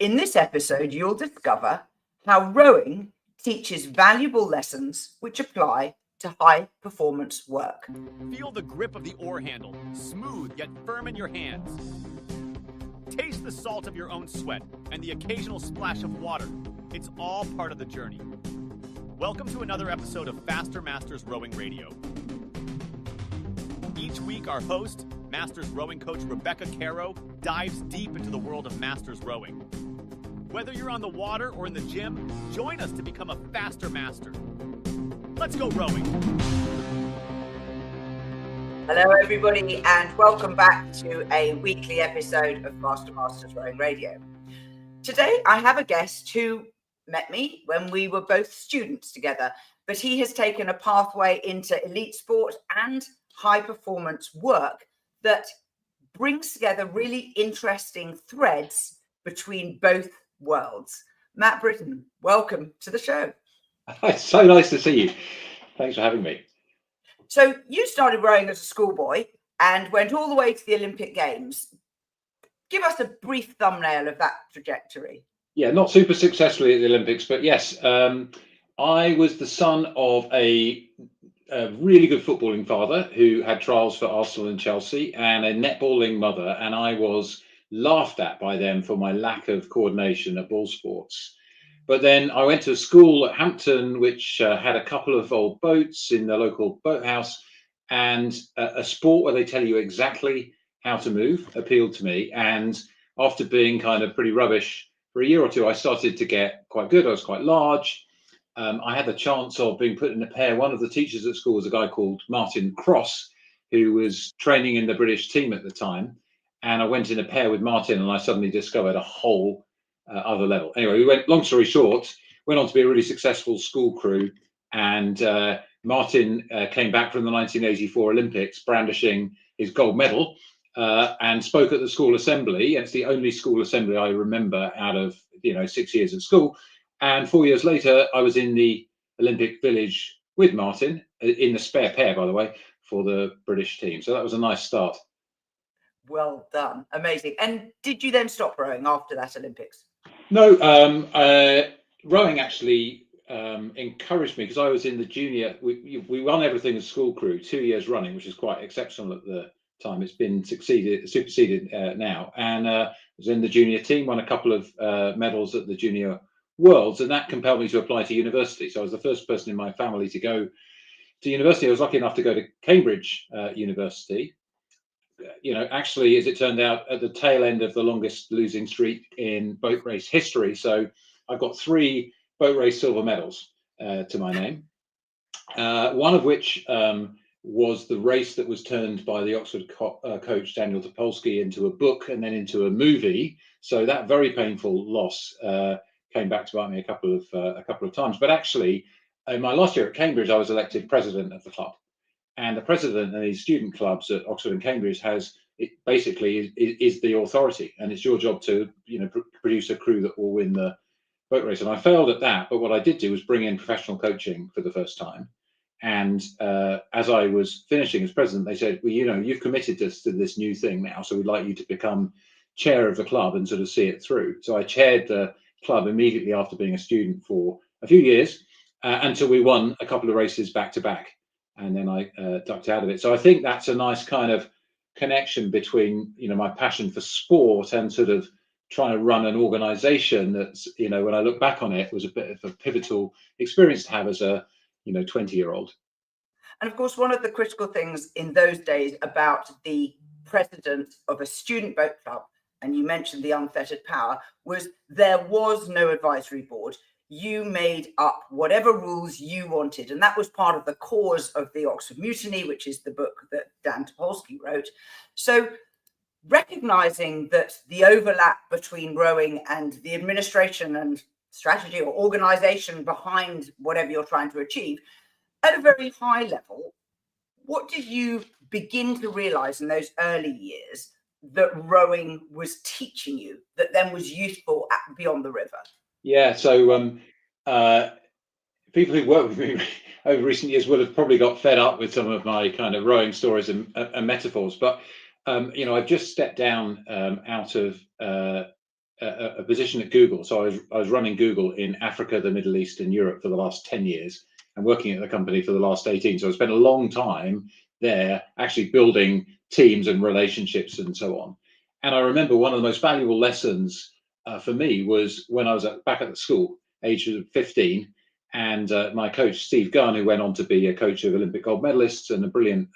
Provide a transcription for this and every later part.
In this episode, you'll discover how rowing teaches valuable lessons which apply to high-performance work. Feel the grip of the oar handle, smooth yet firm in your hands. Taste the salt of your own sweat and the occasional splash of water. It's all part of the journey. Welcome to another episode of Faster Masters Rowing Radio. Each week, our host, Masters rowing coach Rebecca Caro, dives deep into the world of Masters rowing. Whether you're on the water or in the gym, join us to become a faster master. Let's go rowing. Hello, everybody, and welcome back to a weekly episode of Faster Masters Rowing Radio. Today, I have a guest who met me when we were both students together, but he has taken a pathway into elite sport and high-performance work that brings together really interesting threads between both worlds. Matt Brittin, welcome to the show. It's so nice to see you. Thanks for having me. So you started rowing as a schoolboy and went all the way to the Olympic Games. Give us a brief thumbnail of that trajectory. Yeah, not super successfully at the Olympics, but yes, I was the son of a really good footballing father who had trials for Arsenal and Chelsea, and a netballing mother, and I was laughed at by them for my lack of coordination at ball sports. But then I went to a school at Hampton, which had a couple of old boats in the local boathouse, and a sport where they tell you exactly how to move appealed to me. And after being kind of pretty rubbish for a year or two, I started to get quite good. I was quite large. I had the chance of being put in a pair. One of the teachers at school was a guy called Martin Cross, who was training in the British team at the time. And I went in a pair with Martin, and I suddenly discovered a whole other level. Anyway, we went, long story short, went on to be a really successful school crew. And Martin came back from the 1984 Olympics brandishing his gold medal and spoke at the school assembly. It's the only school assembly I remember out of 6 years at school. And 4 years later, I was in the Olympic Village with Martin, in the spare pair, by the way, for the British team. So that was a nice start. Well done. Amazing. And did you then stop rowing after that Olympics? No, rowing actually encouraged me, because I was in the junior. We won everything as school crew 2 years running, which is quite exceptional at the time. It's been superseded now. And I was in the junior team, won a couple of medals at the junior worlds, and that compelled me to apply to university. So I was the first person in my family to go to university. I was lucky enough to go to Cambridge University. Actually, as it turned out, at the tail end of the longest losing streak in boat race history. So I've got 3 boat race silver medals to my name. One of which was the race that was turned by the Oxford coach Daniel Topolsky into a book and then into a movie. So that very painful loss came back to bite me a couple of times. But actually, in my last year at Cambridge, I was elected president of the club. And the president of these student clubs at Oxford and Cambridge basically is the authority, and it's your job to produce a crew that will win the boat race. And I failed at that, but what I did do was bring in professional coaching for the first time. And as I was finishing as president, they said, well, you've committed to this new thing now, so we'd like you to become chair of the club and sort of see it through. So I chaired the club immediately after being a student for a few years until we won a couple of races back to back. And then I ducked out of it. So I think that's a nice kind of connection between, my passion for sport and sort of trying to run an organization that's, when I look back on it, was a bit of a pivotal experience to have as a, 20-year-old. And of course, one of the critical things in those days about the president of a student boat club, and you mentioned the unfettered power, was there was no advisory board. You made up whatever rules you wanted. And that was part of the cause of the Oxford Mutiny, which is the book that Dan Topolsky wrote. So recognizing that the overlap between rowing and the administration and strategy or organization behind whatever you're trying to achieve at a very high level, what did you begin to realize in those early years that rowing was teaching you that then was useful beyond the river? Yeah, so people who worked with me over recent years would have probably got fed up with some of my kind of rowing stories and metaphors. But I've just stepped down out of a position at Google. So I was running Google in Africa, the Middle East, and Europe for the last 10 years, and working at the company for the last 18. So I spent a long time there, actually building teams and relationships and so on. And I remember one of the most valuable lessons for me was when I was back at the school, age of 15, and my coach, Steve Gunn, who went on to be a coach of Olympic gold medalists and a brilliant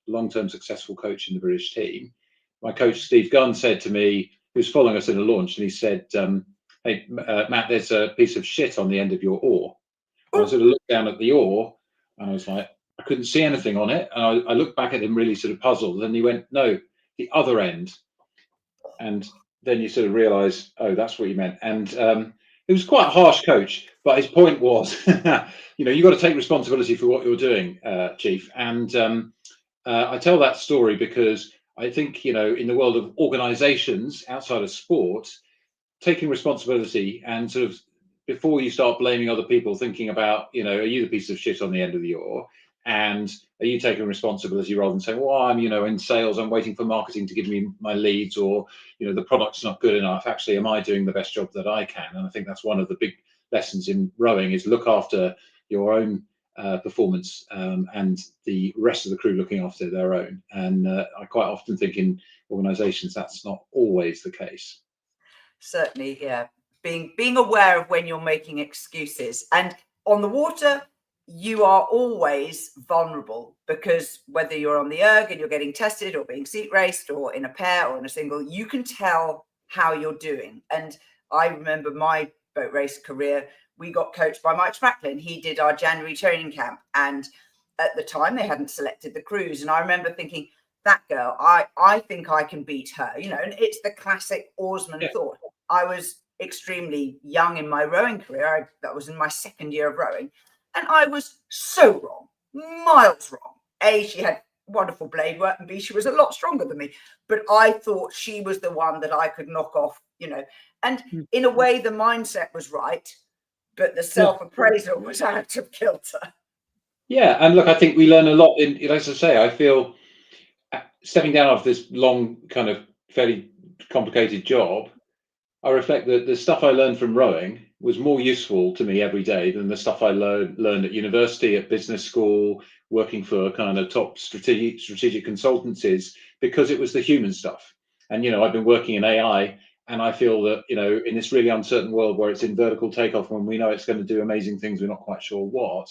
long-term successful coach in the British team. My coach, Steve Gunn, said to me, he was following us in a launch, and he said, hey, Matt, there's a piece of shit on the end of your oar. And I sort of looked down at the oar, and I was like, I couldn't see anything on it. And I looked back at him really sort of puzzled. And he went, no, the other end. And then you sort of realize, oh, that's what you meant. And it was quite a harsh coach, but his point was, you've got to take responsibility for what you're doing, Chief. And I tell that story because I think, in the world of organizations outside of sport, taking responsibility and sort of before you start blaming other people, thinking about, are you the piece of shit on the end of the oar? And are you taking responsibility rather than saying, well, I'm, in sales, I'm waiting for marketing to give me my leads, or, the product's not good enough. Actually, am I doing the best job that I can? And I think that's one of the big lessons in rowing is look after your own performance and the rest of the crew looking after their own. And I quite often think in organizations, that's not always the case. Certainly, yeah. Being aware of when you're making excuses. And on the water, you are always vulnerable, because whether you're on the erg and you're getting tested or being seat raced or in a pair or in a single, you can tell how you're doing. And I remember my boat race career, we got coached by Mike Smacklin. He did our January training camp, and at the time they hadn't selected the crews. And I remember thinking, that girl, I think I can beat her, and it's the classic oarsman thought. I was extremely young in my rowing career. That was in my second year of rowing. And I was so wrong, miles wrong. A, she had wonderful blade work, and B, she was a lot stronger than me. But I thought she was the one that I could knock off, And in a way, the mindset was right, but the self-appraisal was out of kilter. Yeah, and look, I think we learn a lot as I say, I feel stepping down off this long, kind of fairly complicated job, I reflect that the stuff I learned from rowing was more useful to me every day than the stuff I learned at university, at business school, working for kind of top strategic consultancies, because it was the human stuff. And, I've been working in AI, and I feel that, in this really uncertain world where it's in vertical takeoff, when we know it's going to do amazing things, we're not quite sure what.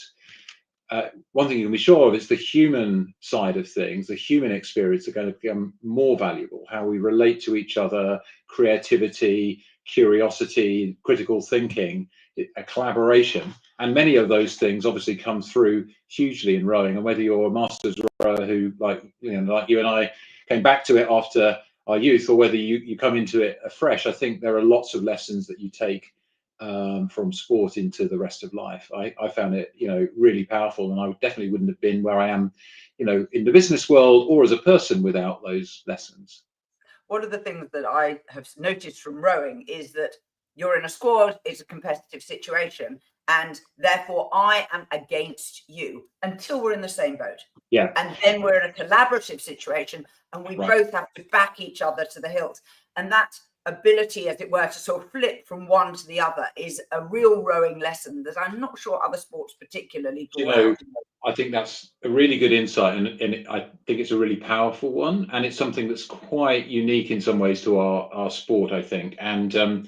One thing you can be sure of is the human side of things, the human experience are going to become more valuable. How we relate to each other, creativity, curiosity, critical thinking, a collaboration. And many of those things obviously come through hugely in rowing. And whether you're a masters rower who, like you and I, came back to it after our youth, or whether you come into it afresh, I think there are lots of lessons that you take from sport into the rest of life. I found it, really powerful, and I definitely wouldn't have been where I am, in the business world or as a person without those lessons. One of the things that I have noticed from rowing is that you're in a squad, it's a competitive situation, and therefore I am against you until we're in the same boat. Yeah. And then we're in a collaborative situation, and we both have to back each other to the hilt. And that ability, as it were, to sort of flip from one to the other is a real rowing lesson that I'm not sure other sports particularly draw out. I think that's a really good insight, and I think it's a really powerful one, and it's something that's quite unique in some ways to our sport, I think. And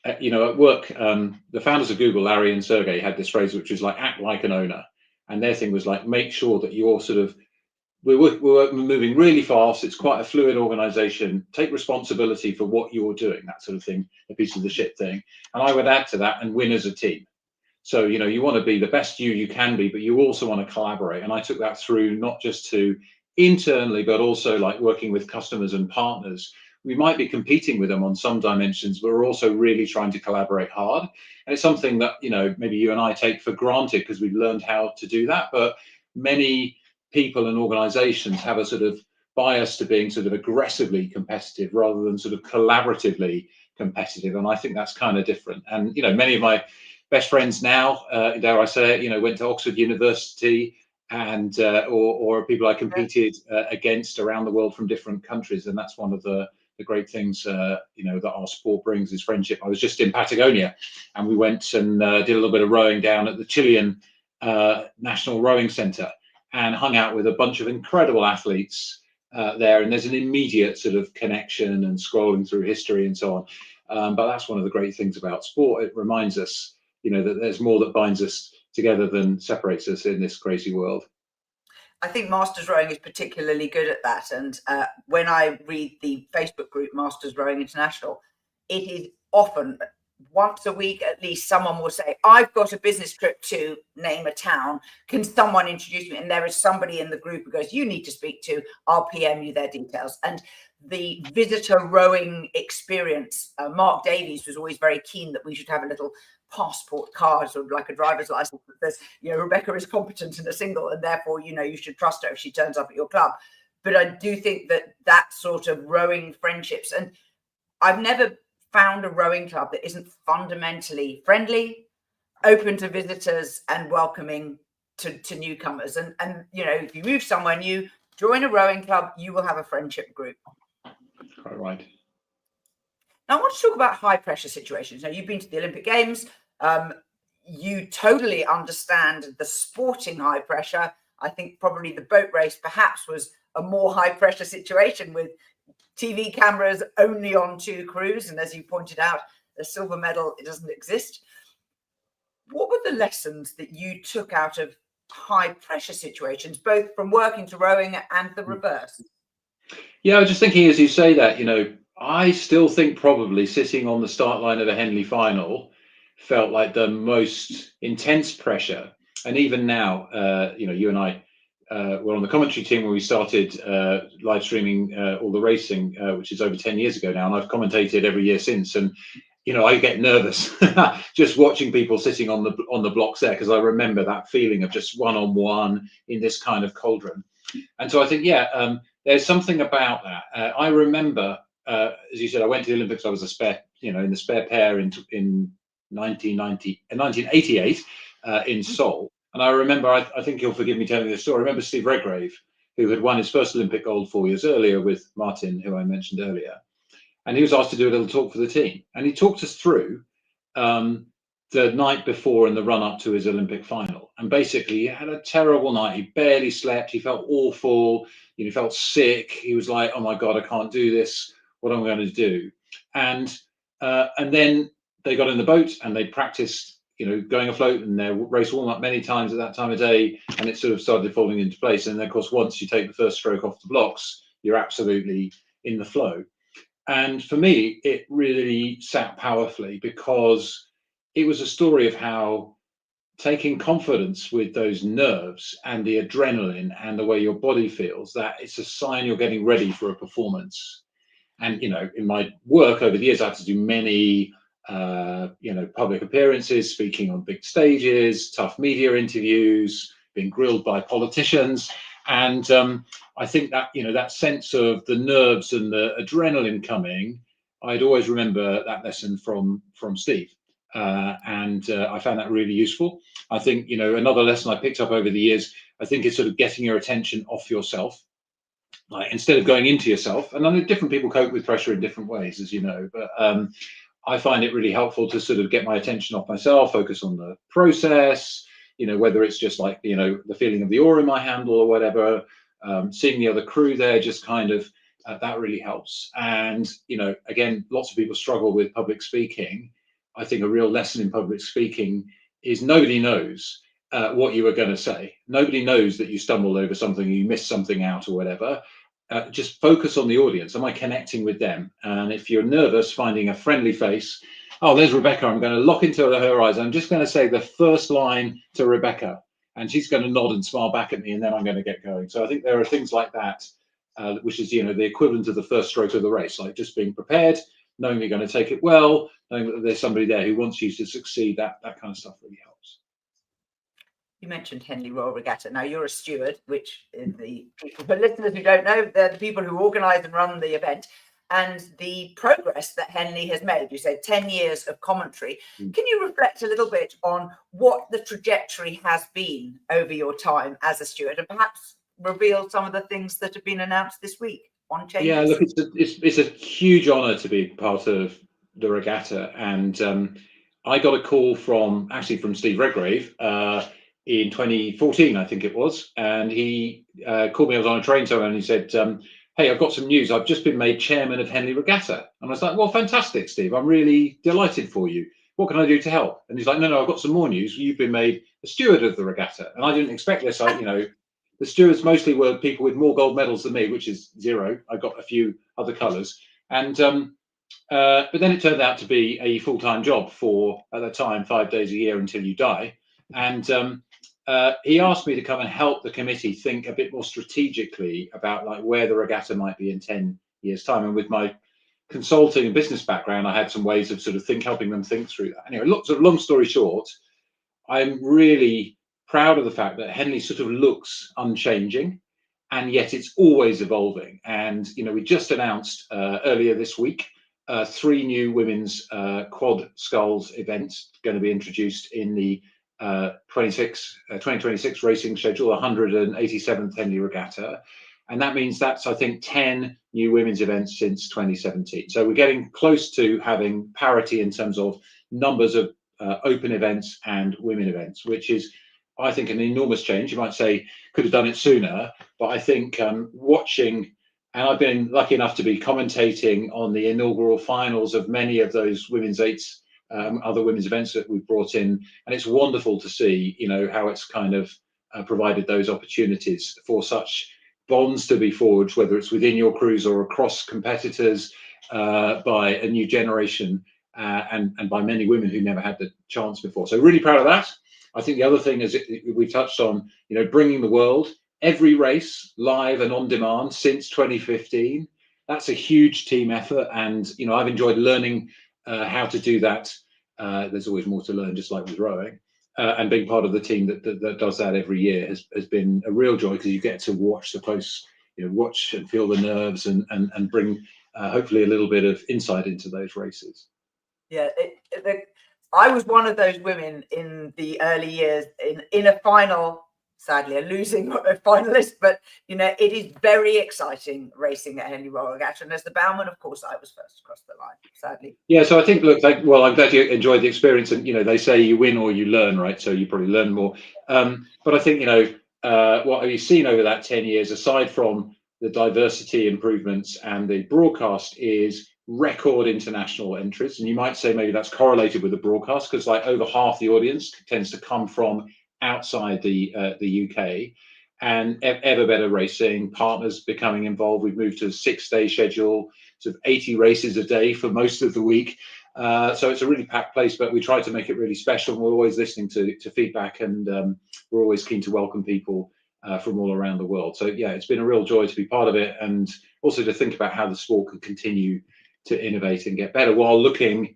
at work, the founders of Google, Larry and Sergey, had this phrase which was like, act like an owner. And their thing was like, make sure that you're sort of, we're moving really fast. It's quite a fluid organization. Take responsibility for what you're doing, that sort of thing, a piece of the shit thing. And I would add to that, and win as a team. So, you want to be the best you can be, but you also want to collaborate. And I took that through not just to internally, but also like working with customers and partners. We might be competing with them on some dimensions, but we're also really trying to collaborate hard. And it's something that, maybe you and I take for granted because we've learned how to do that. But many people and organizations have a sort of bias to being sort of aggressively competitive rather than sort of collaboratively competitive. And I think that's kind of different. And, many of my best friends now, dare I say it, went to Oxford University, and or people I competed against around the world from different countries. And that's one of the the great things, that our sport brings is friendship. I was just in Patagonia, and we went and did a little bit of rowing down at the Chilean National Rowing Centre, and hung out with a bunch of incredible athletes there. And there's an immediate sort of connection and scrolling through history and so on. But that's one of the great things about sport. It reminds us, that there's more that binds us together than separates us in this crazy world. I think Masters Rowing is particularly good at that. And when I read the Facebook group Masters Rowing International, it is often once a week at least someone will say, I've got a business trip to name a town. Can someone introduce me? And there is somebody in the group who goes, you need to speak to, I'll PM you their details. And the visitor rowing experience, Mark Davies was always very keen that we should have a little passport card, sort of like a driver's license that says, Rebecca is competent in a single, and therefore, you should trust her if she turns up at your club. But I do think that sort of rowing friendships, and I've never found a rowing club that isn't fundamentally friendly, open to visitors, and welcoming to newcomers. And if you move somewhere new, join a rowing club, you will have a friendship group. Quite right. Now, I want to talk about high pressure situations. Now, you've been to the Olympic Games. You totally understand the sporting high pressure. I think probably the boat race perhaps was a more high pressure situation with TV cameras only on 2 crews. And as you pointed out, the silver medal, it doesn't exist. What were the lessons that you took out of high pressure situations, both from working to rowing and the reverse? Yeah, I was just thinking as you say that, I still think probably sitting on the start line of a Henley final felt like the most intense pressure. And even now, you and I were on the commentary team when we started live streaming all the racing, which is over 10 years ago now. And I've commentated every year since. And, I get nervous just watching people sitting on the blocks there, because I remember that feeling of just one-on-one in this kind of cauldron. And so I think, there's something about that. I remember, as you said, I went to the Olympics. I was a spare, in the spare pair in 1988 in Seoul. And I remember, I think you'll forgive me telling this story. I remember Steve Redgrave, who had won his first Olympic gold 4 years earlier with Martin, who I mentioned earlier. And he was asked to do a little talk for the team. And he talked us through the night before and the run up to his Olympic final. And basically, he had a terrible night. He barely slept. He felt awful. He felt sick. He was like, oh my God, I can't do this. What am I going to do? And then they got in the boat and they practiced, going afloat, and their race warm up many times at that time of day. And it sort of started falling into place. And then, of course, once you take the first stroke off the blocks, you're absolutely in the flow. And for me, it really sat powerfully, because it was a story of how taking confidence with those nerves and the adrenaline and the way your body feels, that it's a sign you're getting ready for a performance. And, in my work over the years, I had to do many, public appearances, speaking on big stages, tough media interviews, being grilled by politicians. And I think that, that sense of the nerves and the adrenaline coming, I'd always remember that lesson from Steve. And I found that really useful. I think, another lesson I picked up over the years, I think, is sort of getting your attention off yourself, like instead of going into yourself. And I know different people cope with pressure in different ways, as you know, but I find it really helpful to sort of get my attention off myself, focus on the process, whether it's just like, the feeling of the oar in my handle or whatever, seeing the other crew there, just kind of, that really helps. And, again, lots of people struggle with public speaking. I think a real lesson in public speaking is nobody knows what you were going to say. Nobody knows that you stumbled over something, you missed something out or whatever. Just focus on the audience. Am I connecting with them? And if you're nervous, finding a friendly face. Oh, there's Rebecca. I'm going to lock into her eyes. I'm just going to say the first line to Rebecca, and she's going to nod and smile back at me, and then I'm going to get going. So I think there are things like that, which is, the equivalent of the first stroke of the race, like just being prepared, knowing you're going to take it well, knowing that there's somebody there who wants you to succeed. That kind of stuff really helps. You mentioned Henley Royal Regatta. Now, you're a steward, which is the people, for listeners who don't know, they're the people who organise and run the event. And the progress that Henley has made, you said 10 years of commentary. Can you reflect a little bit on what the trajectory has been over your time as a steward, and perhaps reveal some of the things that have been announced this week? on Yeah, changes? look, it's a huge honour to be part of the regatta, and I got a call from Steve Redgrave in 2014, I think it was, and he called me. I was on a train somewhere, and he said, "Hey, I've got some news. I've just been made chairman of Henley Regatta." And I was like, "Well, fantastic, Steve. I'm really delighted for you. What can I do to help?" And he's like, "No, I've got some more news. You've been made a steward of the regatta." And I didn't expect this. The stewards mostly were people with more gold medals than me, which is zero. I got a few other colours, and but then it turned out to be a full-time job for, at the time, 5 days a year until you die. And he asked me to come and help the committee think a bit more strategically about like where the regatta might be in 10 years' time. And with my consulting and business background, I had some ways of sort of helping them think through that. Anyway, long story short, I'm really proud of the fact that Henley sort of looks unchanging, and yet it's always evolving. And we just announced earlier this week 3 new women's quad sculls events going to be introduced in the 2026 racing schedule, 187th Henley Regatta. And that means that's, I think, 10 new women's events since 2017. So we're getting close to having parity in terms of numbers of open events and women events, which is, I think, an enormous change. You might say could have done it sooner, but I think watching, and I've been lucky enough to be commentating on the inaugural finals of many of those women's eights, other women's events that we've brought in, and it's wonderful to see, how it's kind of provided those opportunities for such bonds to be forged, whether it's within your crews or across competitors, by a new generation. And by many women who never had the chance before. So really proud of that. I think the other thing is we touched on, bringing the world, every race live and on demand since 2015. That's a huge team effort. And, I've enjoyed learning how to do that. There's always more to learn, just like with rowing. And being part of the team that does that every year has been a real joy, because you get to watch the close, watch and feel the nerves and bring hopefully a little bit of insight into those races. Yeah, I was one of those women in the early years in a final, sadly a losing finalist, but it is very exciting racing at Henley Royal Regatta. And as the bowman, of course, I was first across the line, sadly. Yeah, so I think, look, well, I'm glad you enjoyed the experience, and they say you win or you learn, right? So you probably learn more. But I think what have you seen over that 10 years, aside from the diversity improvements and the broadcast, is record international entries. And you might say maybe that's correlated with the broadcast, because like over half the audience tends to come from outside the UK. And ever better racing, partners becoming involved. We've moved to a 6-day schedule, sort of 80 races a day for most of the week. So it's a really packed place, but we try to make it really special. We're always listening to feedback, and we're always keen to welcome people from all around the world. So yeah, it's been a real joy to be part of it, and also to think about how the sport can continue to innovate and get better while looking,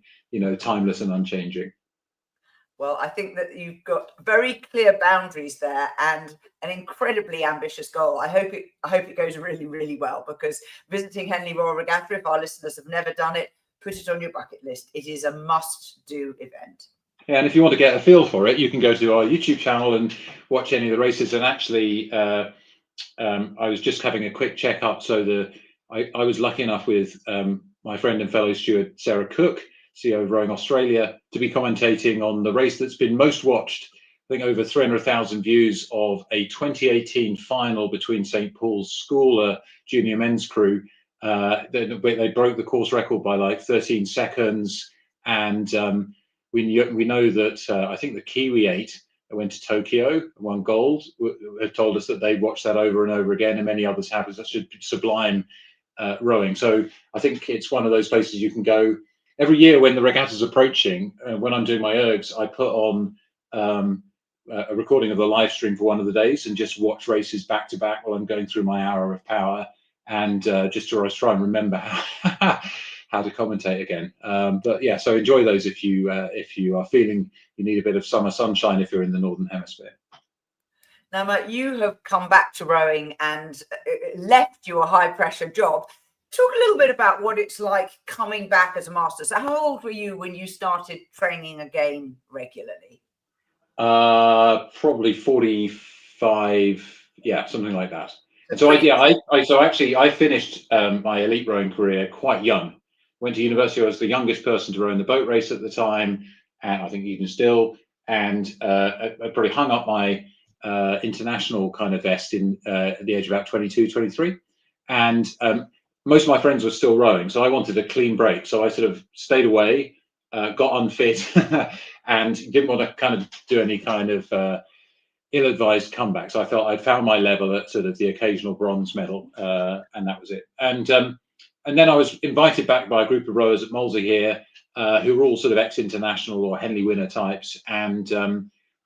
timeless and unchanging. Well, I think that you've got very clear boundaries there and an incredibly ambitious goal. I hope it goes really, really well, because visiting Henley Royal Regatta, if our listeners have never done it, put it on your bucket list. It is a must-do event. Yeah, and if you want to get a feel for it, you can go to our YouTube channel and watch any of the races. And actually, I was just having a quick check up. So I was lucky enough with my friend and fellow steward Sarah Cook, CEO of Rowing Australia, to be commentating on the race that's been most watched. I think over 300,000 views of a 2018 final between St Paul's School, junior men's crew. They broke the course record by like 13 seconds. And we know that I think the Kiwi 8 that went to Tokyo, won gold, have told us that they watched that over and over again, and many others have. That's just sublime rowing. So I think it's one of those places you can go. Every year when the regatta's approaching, when I'm doing my ergs, I put on a recording of the live stream for one of the days and just watch races back to back while I'm going through my hour of power, and just to try and remember how to commentate again. But yeah, so enjoy those if you are feeling you need a bit of summer sunshine if you're in the Northern Hemisphere. Now, Matt, you have come back to rowing and left your high pressure job. Talk a little bit about what it's like coming back as a master. So how old were you when you started training again regularly? Probably 45, yeah, something like that. And so I finished my elite rowing career quite young. Went to university. I was the youngest person to row in the boat race at the time, and I think even still. And I probably hung up my international kind of vest at the age of about 22, 23. And most of my friends were still rowing, so I wanted a clean break. So I sort of stayed away, got unfit, and didn't want to kind of do any kind of ill-advised comeback. So I felt I'd found my level at sort of the occasional bronze medal, and that was it. And then I was invited back by a group of rowers at Molesey here, who were all sort of ex-international or Henley winner types, and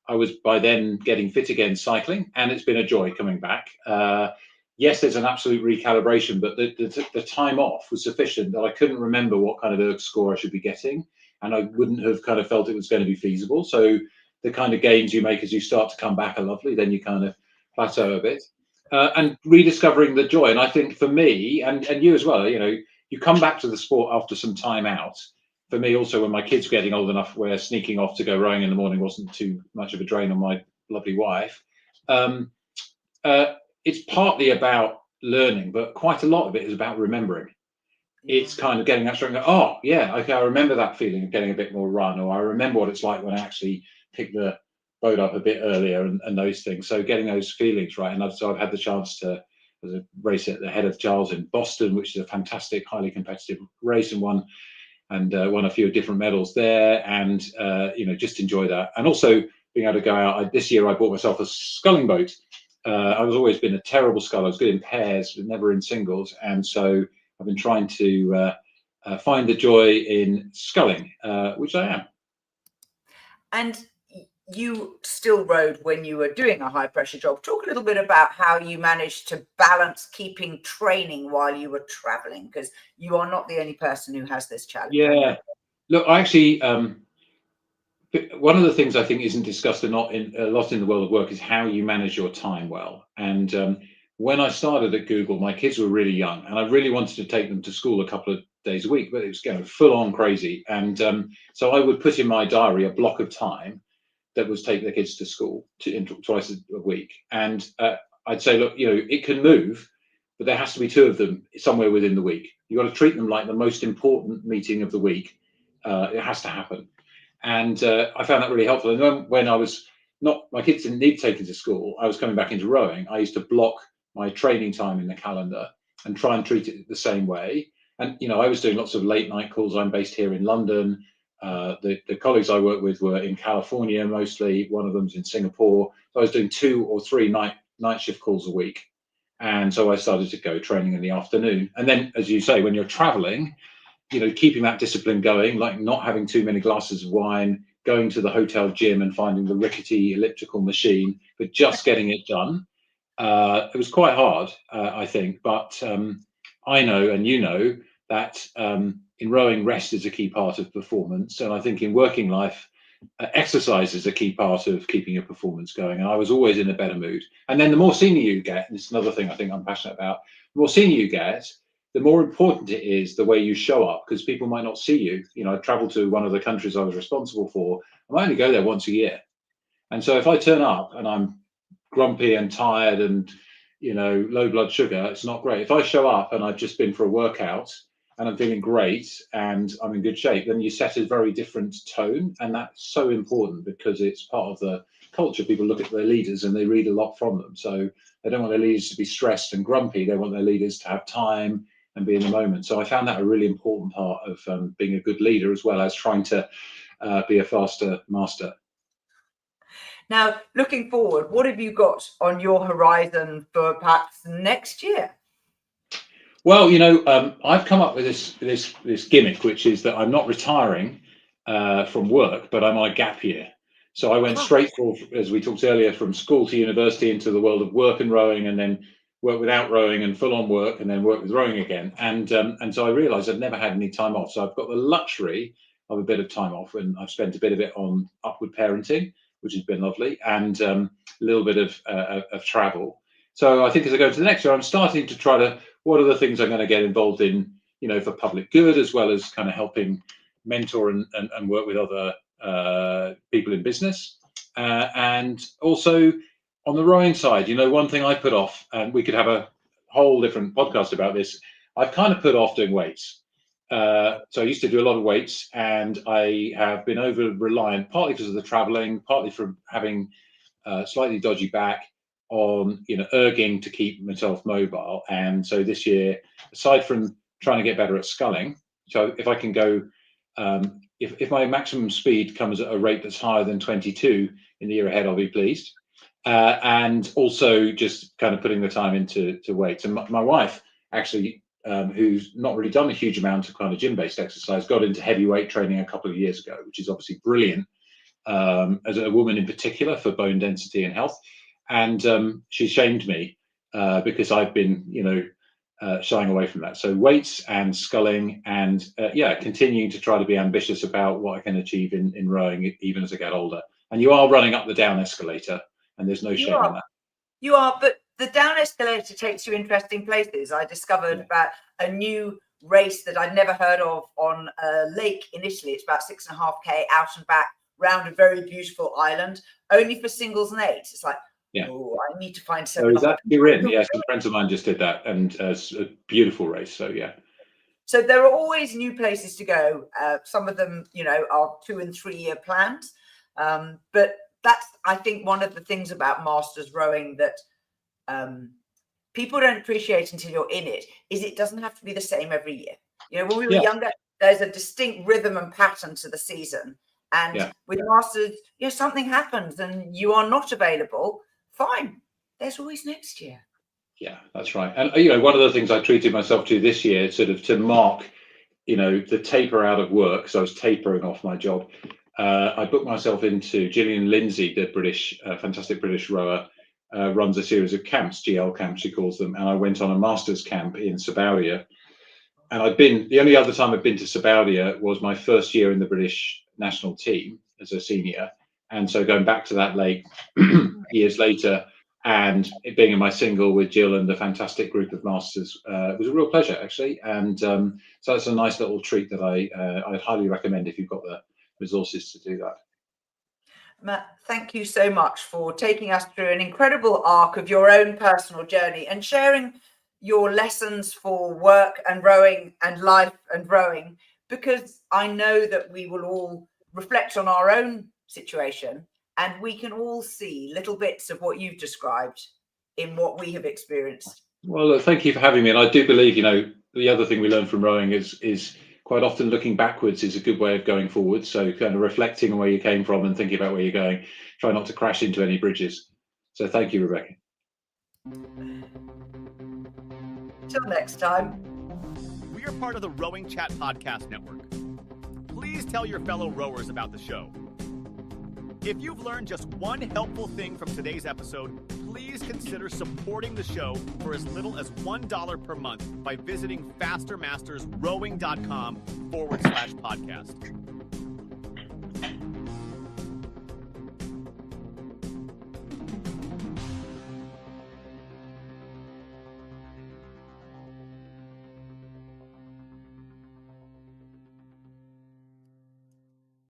I was by then getting fit again cycling, and it's been a joy coming back. Yes, there's an absolute recalibration, but the time off was sufficient that I couldn't remember what kind of erg score I should be getting, and I wouldn't have kind of felt it was going to be feasible. So the kind of gains you make as you start to come back are lovely. Then you kind of plateau a bit, and rediscovering the joy. And I think for me, and you as well, you know, you come back to the sport after some time out. For me, also, when my kids were getting old enough where sneaking off to go rowing in the morning wasn't too much of a drain on my lovely wife. It's partly about learning, but quite a lot of it is about remembering. It's kind of getting that strong. Oh, yeah, okay, I remember that feeling of getting a bit more run, or I remember what it's like when I actually pick the boat up a bit earlier, and those things. So getting those feelings right. And I've had the chance to race at the head of Charles in Boston, which is a fantastic, highly competitive race, and won a few different medals there, and you know, just enjoy that. And also being able to go out. This year I bought myself a sculling boat. I was always been a terrible sculler. I was good in pairs, but never in singles, and so I've been trying to find the joy in sculling, which I am. And you still rowed when you were doing a high pressure job. Talk a little bit about how you managed to balance keeping training while you were traveling, because you are not the only person who has this challenge. Yeah, look, I actually one of the things I think isn't discussed a lot in the world of work is how you manage your time well. And when I started at Google, my kids were really young, and I really wanted to take them to school a couple of days a week, but it was going full on crazy. And so I would put in my diary a block of time that was take the kids to school twice a week. And I'd say, look, you know, it can move, but there has to be two of them somewhere within the week. You've got to treat them like the most important meeting of the week. It has to happen. And I found that really helpful. And then when I was my kids didn't need taken to school, I was coming back into rowing, I used to block my training time in the calendar and try and treat it the same way. And, you know, I was doing lots of late night calls. I'm based here in London. The colleagues I work with were in California mostly. One of them's in Singapore. So I was doing 2 or 3 night shift calls a week. And so I started to go training in the afternoon. And then, as you say, when you're traveling, you know, keeping that discipline going, like not having too many glasses of wine, going to the hotel gym and finding the rickety elliptical machine, but just getting it done. It was quite hard, I think, but I know, and you know, that in rowing, rest is a key part of performance. And I think in working life, exercise is a key part of keeping your performance going. And I was always in a better mood. And then the more senior you get, and it's another thing I think I'm passionate about, the more senior you get, the more important it is the way you show up, because people might not see you. You know, I traveled to one of the countries I was responsible for. I might only go there once a year. And so if I turn up and I'm grumpy and tired and, you know, low blood sugar, it's not great. If I show up and I've just been for a workout and I'm feeling great and I'm in good shape, then you set a very different tone. And that's so important because it's part of the culture. People look at their leaders and they read a lot from them. So they don't want their leaders to be stressed and grumpy. They want their leaders to have time and be in the moment. So I found that a really important part of being a good leader, as well as trying to be a faster master. Now, looking forward, what have you got on your horizon for perhaps next year? Well, you know, I've come up with this gimmick, which is that I'm not retiring from work, but I'm on a gap year. So I went straight for, as we talked earlier, from school to university into the world of work and rowing, and then work without rowing and full on work, and then work with rowing again. And so I realized I'd never had any time off. So I've got the luxury of a bit of time off, and I've spent a bit of it on upward parenting, which has been lovely, and a little bit of travel. So I think as I go into the next year, I'm starting to try to, what are the things I'm going to get involved in, you know, for public good, as well as kind of helping mentor and work with other people in business. And also On the rowing side, one thing I put off, and we could have a whole different podcast about this, I've kind of put off doing weights. So I used to do a lot of weights, and I have been over reliant, partly because of the traveling, partly from having slightly dodgy back, on erging to keep myself mobile. And so this year, aside from trying to get better at sculling, so if I can go, if my maximum speed comes at a rate that's higher than 22 in the year ahead, I'll be pleased. And also just kind of putting the time into weights. And my wife actually, who's not really done a huge amount of kind of gym-based exercise, got into heavyweight training a couple of years ago, which is obviously brilliant as a woman in particular for bone density and health. And she shamed me because I've been, shying away from that. So weights and sculling, and continuing to try to be ambitious about what I can achieve in rowing, even as I get older. And you are running up the down escalator, and there's no shame in that. You are, but the down escalator takes you interesting places. I discovered about a new race that I'd never heard of on a lake in Italy. It's about 6.5K out and back round a very beautiful island, only for singles and eights. It's like, oh, I need to find something. So is that Brittin? Yes, some friends of mine just did that, and it's a beautiful race. So yeah. So there are always new places to go. Some of them, are 2 and 3 year plans. But that's, I think, one of the things about masters rowing that people don't appreciate until you're in it, is it doesn't have to be the same every year. When we were younger, there's a distinct rhythm and pattern to the season. And with masters, something happens and you are not available. Fine. There's always next year. Yeah, that's right. And, one of the things I treated myself to this year, sort of to mark, the taper out of work. So I was tapering off my job. I booked myself into Gillian Lindsay, the fantastic British rower, runs a series of camps, GL camps, she calls them. And I went on a master's camp in Sabaudia. And the only other time I've been to Sabaudia was my first year in the British national team as a senior. And so going back to that lake years later, and it being in my single with Jill and the fantastic group of masters, was a real pleasure, actually. And so it's a nice little treat that I'd highly recommend if you've got the resources to do that. Matt, thank you so much for taking us through an incredible arc of your own personal journey and sharing your lessons for work and rowing and life and rowing, because I know that we will all reflect on our own situation and we can all see little bits of what you've described in what we have experienced. Well, thank you for having me. And I do believe, the other thing we learn from rowing is quite often looking backwards is a good way of going forward. So kind of reflecting on where you came from and thinking about where you're going. Try not to crash into any bridges. So thank you, Rebecca. Till next time. We are part of the Rowing Chat Podcast Network. Please tell your fellow rowers about the show. If you've learned just one helpful thing from today's episode, please consider supporting the show for as little as $1 per month by visiting fastermastersrowing.com/podcast.